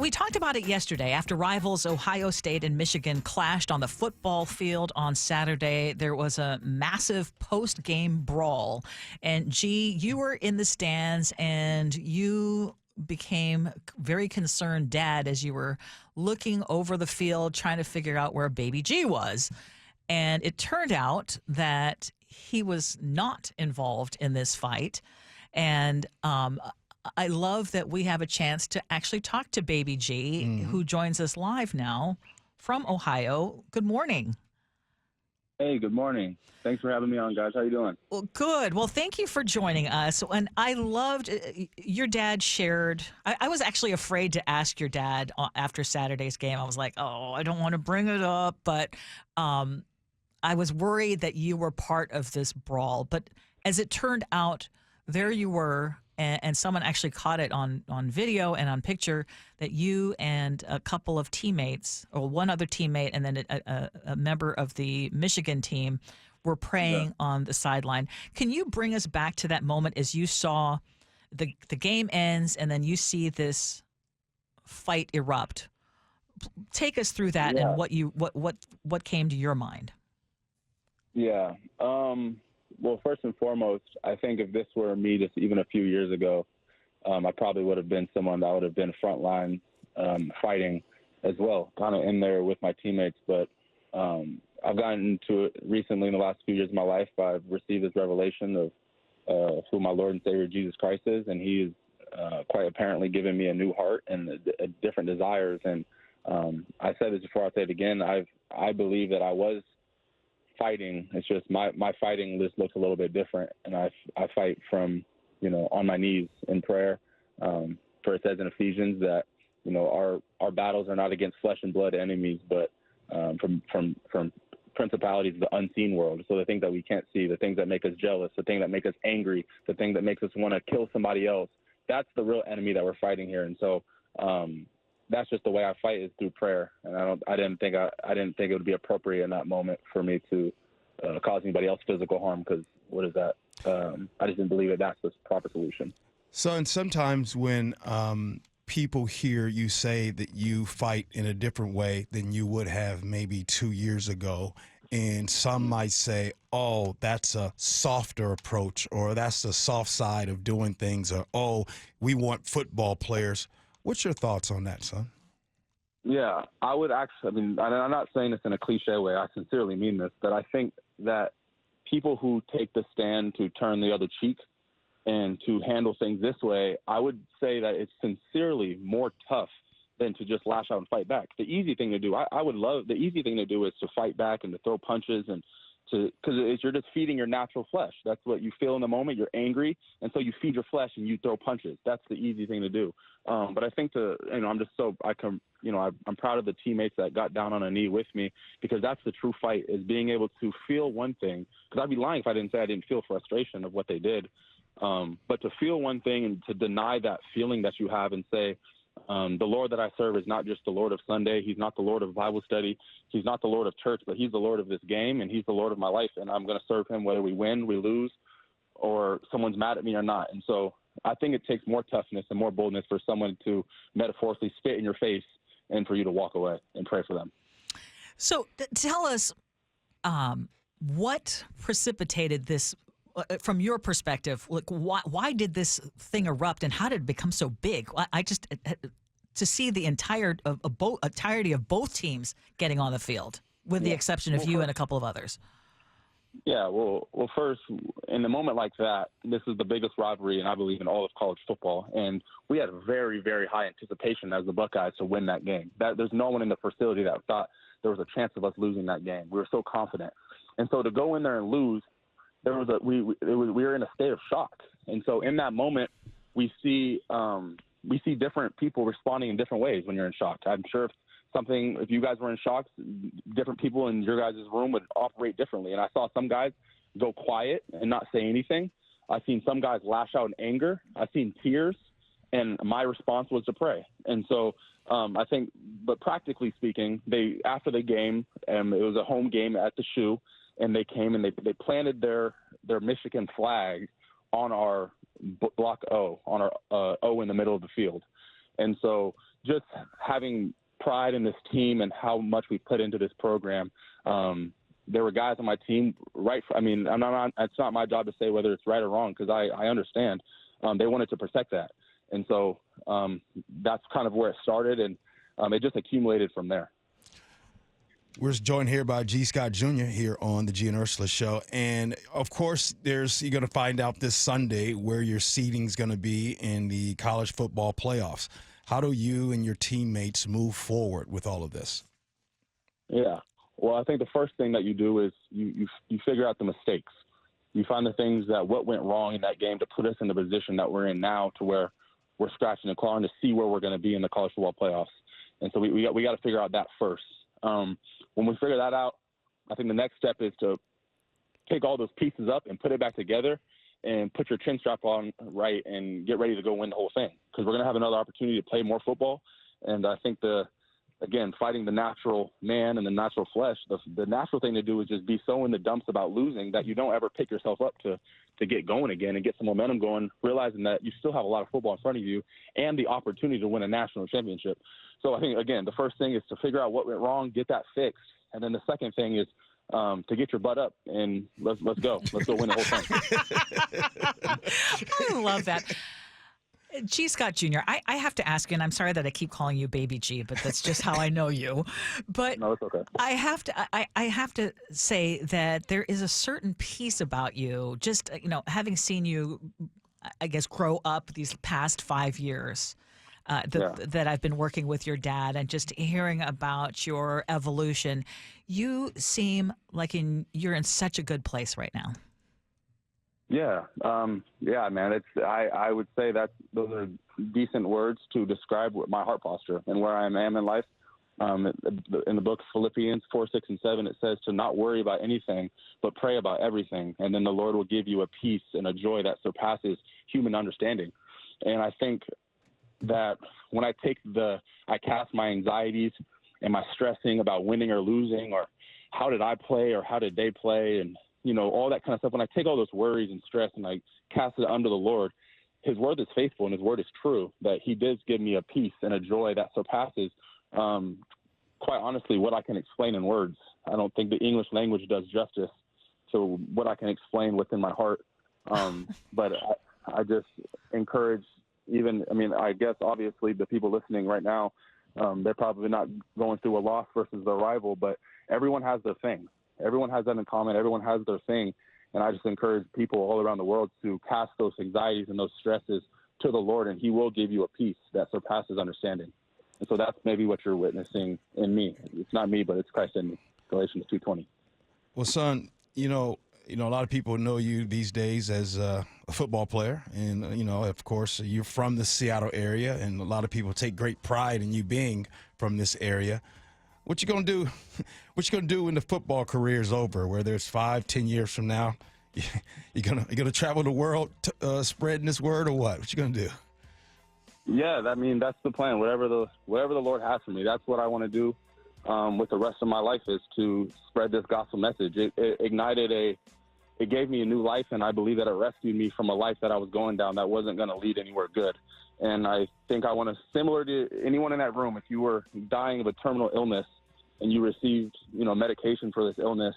we talked about it yesterday. After rivals Ohio State and Michigan clashed on the football field on Saturday, there was a massive post-game brawl. And Gee, you were in the stands and you became very concerned, Dad, as you were looking over the field trying to figure out where baby Gee was. And it turned out that he was not involved in this fight. And I love that we have a chance to actually talk to baby Gee, who joins us live now from Ohio. Good morning. Hey, good morning. Thanks for having me on, guys. How you doing? Well, good. Well, thank you for joining us. And I loved your dad shared. I was actually afraid to ask your dad after Saturday's game. I was like, oh, I don't want to bring it up. But I was worried that you were part of this brawl. But as it turned out, there you were. And someone actually caught it on video and on picture that you and a couple of teammates, or one other teammate, and then a member of the Michigan team were praying on the sideline. Can you bring us back to that moment as you saw the game ends and then you see this fight erupt? Take us through that and what came to your mind. Yeah. Well, first and foremost, I think if this were me just even a few years ago, I probably would have been someone that would have been frontline fighting as well, kind of in there with my teammates. But I've gotten to it recently in the last few years of my life. I've received this revelation of who my Lord and Savior Jesus Christ is, and he is quite apparently given me a new heart and different desires. And I said this before, I'll say it again. I believe that I was fighting. It's just my fighting list looks a little bit different, and I fight from on my knees in prayer. For it says in Ephesians that our battles are not against flesh and blood enemies, but from principalities of the unseen world. So the things that we can't see, the things that make us jealous, the thing that make us angry, the thing that makes us want to kill somebody else. That's the real enemy that we're fighting here. And so that's just the way I fight, is through prayer. And I didn't think it would be appropriate in that moment for me to cause anybody else physical harm, because what is that? I just didn't believe that that's the proper solution. So, and sometimes when people hear you say that you fight in a different way than you would have maybe 2 years ago, and some might say, oh, that's a softer approach, or that's the soft side of doing things, or, oh, we want football players. What's your thoughts on that, son? Yeah, I would actually, I'm not saying this in a cliche way. I sincerely mean this, but I think that people who take the stand to turn the other cheek and to handle things this way, I would say that it's sincerely more tough than to just lash out and fight back. The easy thing to do, I would love, the easy thing to do is to fight back and to throw punches and because you're just feeding your natural flesh. That's what you feel in the moment. You're angry, and so you feed your flesh and you throw punches. That's the easy thing to do. But I think I'm proud of the teammates that got down on a knee with me, because that's the true fight, is being able to feel one thing. Because I'd be lying if I didn't say I didn't feel frustration of what they did. But to feel one thing and to deny that feeling that you have and say, the Lord that I serve is not just the Lord of Sunday. He's not the Lord of Bible study. He's not the Lord of church, but he's the Lord of this game, and he's the Lord of my life, and I'm going to serve him whether we win, we lose, or someone's mad at me or not. And so I think it takes more toughness and more boldness for someone to metaphorically spit in your face and for you to walk away and pray for them. So tell us what precipitated this. From your perspective, like why did this thing erupt, and how did it become so big? To see the entirety of both teams getting on the field, with the exception of you and a couple of others. Yeah, well, first, in a moment like that, this is the biggest rivalry, and I believe in all of college football, and we had very, very high anticipation as the Buckeyes to win that game. There's no one in the facility that thought there was a chance of us losing that game. We were so confident, and so to go in there and lose. We were in a state of shock, and so in that moment, we see different people responding in different ways when you're in shock. I'm sure if you guys were in shock, different people in your guys' room would operate differently. And I saw some guys go quiet and not say anything. I've seen some guys lash out in anger. I've seen tears, and my response was to pray. And so I think, but practically speaking, after the game, it was a home game at the Shoe. And they came and they planted their Michigan flag on our block O, on our O in the middle of the field. And so just having pride in this team and how much we put into this program. There were guys on my team, it's not my job to say whether it's right or wrong, because I understand. They wanted to protect that. And so that's kind of where it started, and it just accumulated from there. We're joined here by G. Scott Jr. here on the Gee and Ursula Show. And, of course, you're going to find out this Sunday where your seating's going to be in the college football playoffs. How do you and your teammates move forward with all of this? Yeah. Well, I think the first thing that you do is you figure out the mistakes. You find the things what went wrong in that game to put us in the position that we're in now, to where we're scratching and clawing to see where we're going to be in the college football playoffs. And so we got to figure out that first. When we figure that out, I think the next step is to take all those pieces up and put it back together and put your chin strap on right and get ready to go win the whole thing, because we're going to have another opportunity to play more football. And I think fighting the natural man and the natural flesh, the natural thing to do is just be so in the dumps about losing that you don't ever pick yourself up to get going again and get some momentum going, realizing that you still have a lot of football in front of you and the opportunity to win a national championship. So I think, again, the first thing is to figure out what went wrong, get that fixed. And then the second thing is to get your butt up and let's go. Let's go win the whole thing. I love that. G. Scott Jr., I have to ask you, and I'm sorry that I keep calling you Baby G, but that's just how I know you. But no, it's okay. I have to say that there is a certain piece about you, just, having seen you, I guess, grow up these past 5 years, that I've been working with your dad, and just hearing about your evolution. You seem like you're in such a good place right now. Yeah. Man. I would say those are decent words to describe my heart posture and where I am in life. In the book Philippians 4, 6, and 7, it says to not worry about anything, but pray about everything. And then the Lord will give you a peace and a joy that surpasses human understanding. And I think that when I cast my anxieties and my stressing about winning or losing, or how did I play or how did they play, and all that kind of stuff. When I take all those worries and stress and I cast it under the Lord, His word is faithful and His word is true, that He does give me a peace and a joy that surpasses, quite honestly, what I can explain in words. I don't think the English language does justice to what I can explain within my heart. But I just encourage I guess obviously the people listening right now, they're probably not going through a loss versus their rival, but everyone has their thing. Everyone has that in common. Everyone has their thing. And I just encourage people all around the world to cast those anxieties and those stresses to the Lord, and He will give you a peace that surpasses understanding. And so that's maybe what you're witnessing in me. It's not me, but it's Christ in me. Galatians 2:20. Well, son, a lot of people know you these days as a football player. And, of course, you're from the Seattle area, and a lot of people take great pride in you being from this area. What you gonna do? What you gonna do when the football career is over? Whether it's 5, 10 years from now, you gonna travel the world spreading this word, or what? What you gonna do? Yeah, that's the plan. Whatever the Lord has for me, that's what I want to do with the rest of my life, is to spread this gospel message. It gave me a new life, and I believe that it rescued me from a life that I was going down that wasn't going to lead anywhere good. And I think I want to, similar to anyone in that room, if you were dying of a terminal illness and you received, medication for this illness,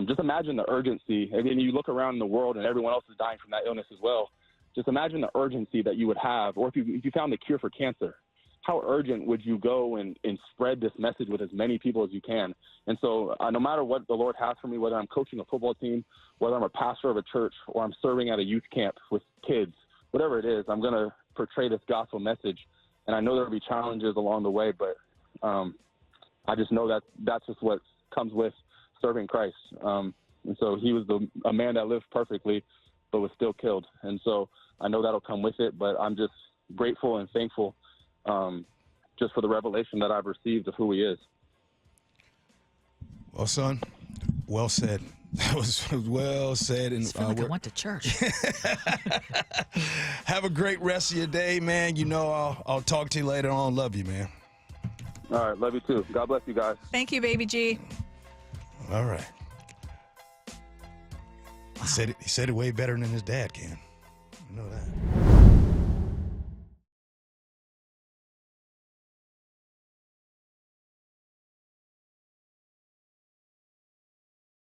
just imagine the urgency. I mean, you look around in the world and everyone else is dying from that illness as well. Just imagine the urgency that you would have, or if you found the cure for cancer, how urgent would you go and spread this message with as many people as you can? And so no matter what the Lord has for me, whether I'm coaching a football team, whether I'm a pastor of a church, or I'm serving at a youth camp with kids, whatever it is, I'm going to portray this gospel message. And I know there'll be challenges along the way, but I just know that that's just what comes with serving Christ. And so He was a man that lived perfectly, but was still killed. And so I know that'll come with it, but I'm just grateful and thankful just for the revelation that I've received of who He is. Well, son, well said. That was well said. And I feel like I went to church. Have a great rest of your day, man. I'll talk to you later on. Love you, man. All right. Love you too. God bless you guys. Thank you, Baby G. All right. He said it way better than his dad can. I know that.